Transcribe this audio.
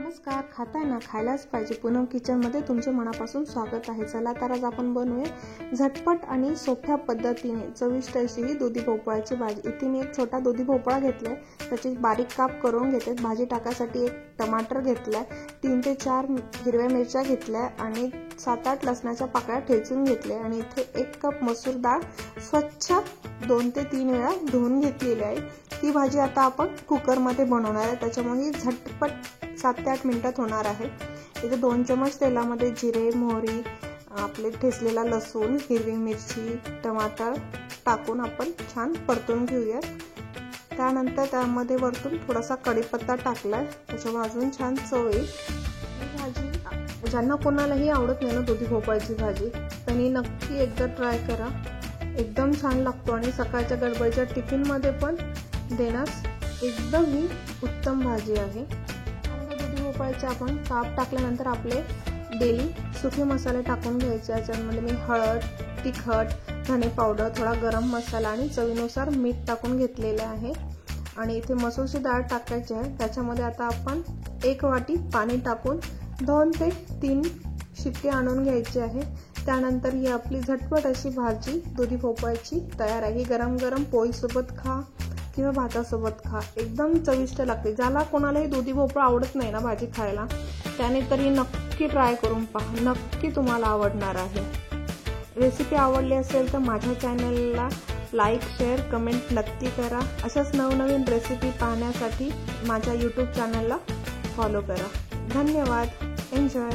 नमस्कार, खाताय ना, खायलाच पाहिजे. पूनम किचनमध्ये तुमचे मनापासून स्वागत आहे. चला तर आज आपण बनवूया झटपट आणि सोप्या पद्धतीने चविष्ट अशी ही दुधी भोपळ्याची भाजी. इथे मी एक छोटा दुधी भोपळा घेतलाय, त्याचे बारीक काप करून घेते. भाजी टाकायसाठी एक टमाटर घेतलाय, 3 ते 4 हिरव्या मिरच्या घेतल्या आणि 7-8 लसणाच्या पाकळ्या ठेचून घेतल्या आणि इथे 1 कप मसूर डाळ स्वच्छ 2 ते 3 वेळा धुवून घेतलेली आहे. ही भाजी आता आपण कुकरमध्ये बनवणार आहे, त्याच्यामुळे झटपट 7 ते 8 मिनिटात होणार आहे. इथे 2 चमच तेलामध्ये जिरे, मोहरी, आपले ठेचलेला लसूण, हिरवी मिरची, टमाटर टाकून आपण छान परतून घेऊया. त्यानंतर त्यामध्ये वरतून थोडासा कढीपत्ता टाकलाय, त्याच्यामुळे अजून छान चव येईल. ही भाजी ज्यांना कोणालाही आवडत नाही ना दुधी भोपळ्याची भाजी, त्यांनी नक्की एकदा ट्राय करा. एकदम छान लागतो आणि सकाळच्या गडबडीच्या टिफिनमध्ये पण देण्यास एकदम ही उत्तम भाजी आहे. दुधी भोपळ्याचे आपण काप टाकल्यानंतर आपले डेली सुके मसाले टाकून घ्यायचे. याच्यामध्ये मी हळद, तिखट, धने पावडर, थोडा गरम मसाला आणि चवीनुसार मीठ टाकून घेतलेले आहे. आणि इथे मसूरची डाळ टाकायची आहे. त्याच्यामध्ये आता आपण 1 वाटी पाणी टाकून 2 ते 3 शिट्टी आणून घ्यायची आहे. त्यानंतर ही आपली झटपट अशी भाजी दुधी भोपळ्याची तयार आहे. गरम गरम पोळीसोबत खा किंवा भातासोबत खा, एकदम चविष्ट लागते. ज्याला कोणालाही दुधी भोपळा आवडत नाही ना भाजी खायला, त्याने तरी नक्की ट्राय करून पहा, नक्की तुम्हाला आवडणार आहे. रेसिपी आवडली असेल तर माझ्या चॅनलला लाईक, शेअर, कमेंट नक्की करा. अशाच नवनवीन रेसिपी पाहण्यासाठी माझ्या यूट्यूब चॅनलला फॉलो करा. धन्यवाद. एन्जॉय.